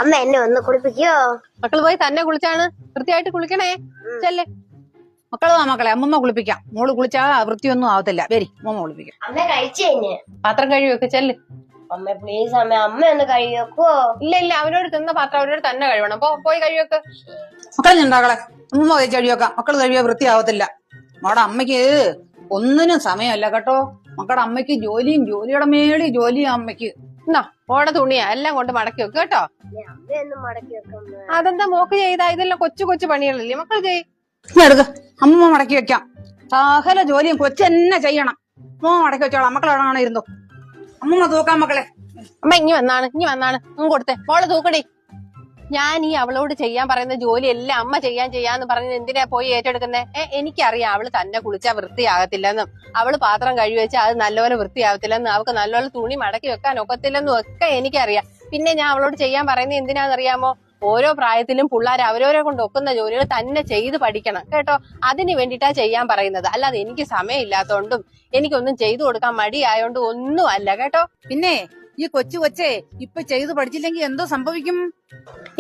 അമ്മ എന്നെ ഒന്ന് കുളിപ്പിക്കോ? മക്കള് പോയി തന്നെ കുളിച്ചാണ്, വൃത്തിയായിട്ട് കുളിക്കണേ. ചെല്ലേ മക്കള് വാ മക്കളെ, അമ്മമ്മ കുളിപ്പിക്കാം. മോള് കുളിച്ചാ വൃത്തിയൊന്നും ആവത്തില്ല. വരി, അമ്മമ്മ കുളിപ്പിക്കാം. അമ്മ കഴിച്ചു കഴിഞ്ഞ് പാത്രം കഴുകി വെക്ക്. ചെല്ല്. അമ്മ പ്ലീസ് അമ്മ, അമ്മ ഒന്ന് കഴുകി വെക്കോ? ഇല്ല, അവനോട് തിന്ന പാത്രം അവനോട് തന്നെ കഴുകണം. പോയി കഴുകി വെക്ക്. മക്കളെ ഉണ്ടാകളെ, അമ്മമ്മ കഴിച്ച് കഴിയൊക്കാം. മക്കള് കഴിയാ വൃത്തിയാവത്തില്ല. മോടെ അമ്മയ്ക്ക് ഒന്നിനും സമയമല്ല കേട്ടോ. മക്കളുടെ അമ്മയ്ക്ക് ജോലിയുടെ മേളി ജോലിയും അമ്മയ്ക്ക്. എന്നാ ഓടെ തുണിയാ എല്ലാം കൊണ്ട് മടക്കി വെക്ക് കേട്ടോ. അമ്മയൊന്നും മടക്കി വെക്കാം. അതെന്താ മോക്ക് ചെയ്താ? ഇതെല്ലാം കൊച്ചു കൊച്ചു പണികളല്ലേ മക്കൾ ചെയ്. എടുക്ക, അമ്മമ്മ മടക്കി വെക്കാം. സകല ജോലിയും കൊച്ചെന്നെ ചെയ്യണം. അമ്മ മടക്കി വെച്ചോളാം. മക്കളെവിടാണ് ഇരുന്നു. അമ്മമ്മ തൂക്കാം മക്കളെ. അമ്മ ഇനി വന്നാണ് കൊടുത്തേ. മോളെ തൂക്കടി. ഞാൻ ഈ അവളോട് ചെയ്യാൻ പറയുന്ന ജോലി എല്ലാം അമ്മ ചെയ്യാന്ന് പറഞ്ഞത് എന്തിനാ പോയി ഏറ്റെടുക്കുന്നേ? എനിക്കറിയാം അവള് തന്നെ കുളിച്ചാ വൃത്തിയാകത്തില്ലെന്നും, അവള് പാത്രം കഴുകി വെച്ചാൽ അത് നല്ലപോലെ വൃത്തിയാകത്തില്ലെന്നും, അവൾക്ക് നല്ലപോലെ തുണി മടക്കി വെക്കാൻ ഒക്കത്തില്ലെന്നും ഒക്കെ എനിക്കറിയാം. പിന്നെ ഞാൻ അവളോട് ചെയ്യാൻ പറയുന്നത് എന്തിനാണെന്നറിയാമോ? ഓരോ പ്രായത്തിലും പിള്ളേർ അവരവരെ കൊണ്ട് ഒക്കുന്ന ജോലികൾ തന്നെ ചെയ്ത് പഠിക്കണം കേട്ടോ. അതിന് വേണ്ടിയിട്ടാ ചെയ്യാൻ പറയുന്നത്. അല്ലാതെ എനിക്ക് സമയമില്ലാത്തോണ്ടും എനിക്കൊന്നും ചെയ്തു കൊടുക്കാൻ മടിയായോണ്ടും ഒന്നും അല്ല കേട്ടോ. പിന്നെ ഈ കൊച്ചേ ഇപ്പൊ ചെയ്തു പഠിച്ചില്ലെങ്കിൽ എന്തോ സംഭവിക്കും?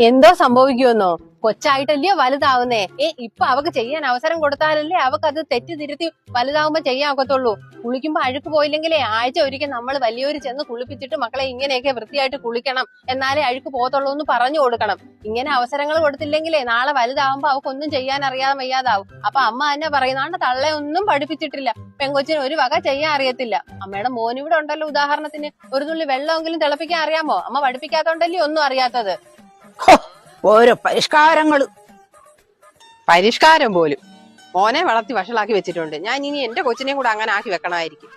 എന്തോ സംഭവിക്കുമെന്നോ? കൊച്ചായിട്ടല്ലയോ വലുതാവുന്നേ. ഇപ്പൊ അവക്ക് ചെയ്യാൻ അവസരം കൊടുത്താലല്ലേ അവക്ക് അത് തെറ്റ് തിരുത്തി വലുതാവുമ്പോ ചെയ്യാൻ ഒക്കത്തുള്ളൂ. കുളിക്കുമ്പോ അഴുക്ക് പോയില്ലെങ്കിലേ ആഴ്ച ഒരിക്കൽ നമ്മൾ വലിയൊരു ചെന്ന് കുളിപ്പിച്ചിട്ട് മക്കളെ ഇങ്ങനെയൊക്കെ വൃത്തിയായിട്ട് കുളിക്കണം, എന്നാലേ അഴുക്ക് പോകത്തുള്ളൂ എന്ന് പറഞ്ഞു കൊടുക്കണം. ഇങ്ങനെ അവസരങ്ങൾ കൊടുത്തില്ലെങ്കിലേ നാളെ വലുതാവുമ്പോ അവക്കൊന്നും ചെയ്യാൻ അറിയാതെ വയ്യാതാവും. അപ്പൊ അമ്മ തന്നെ പറയുന്നതാണ് തള്ളെ ഒന്നും പഠിപ്പിച്ചിട്ടില്ല, പെങ്കൊച്ചിന് ഒരു വക ചെയ്യാൻ അറിയത്തില്ല. അമ്മയുടെ മോനിവിടെ ഉണ്ടല്ലോ ഉദാഹരണത്തിന്, ഒരു തുള്ളി വെള്ളമെങ്കിലും തിളപ്പിക്കാൻ അറിയാമോ? അമ്മ പഠിപ്പിക്കാത്തോണ്ടല്ലേ ഒന്നും അറിയാത്തത്. ഓരോ പരിഷ്കാരം പോലും മോനെ വളർത്തി വഷളാക്കി വെച്ചിട്ടുണ്ട്. ഞാൻ ഇനി എന്റെ കൊച്ചിനെയും കൂടെ അങ്ങനെ ആക്കി വെക്കണമായിരിക്കും.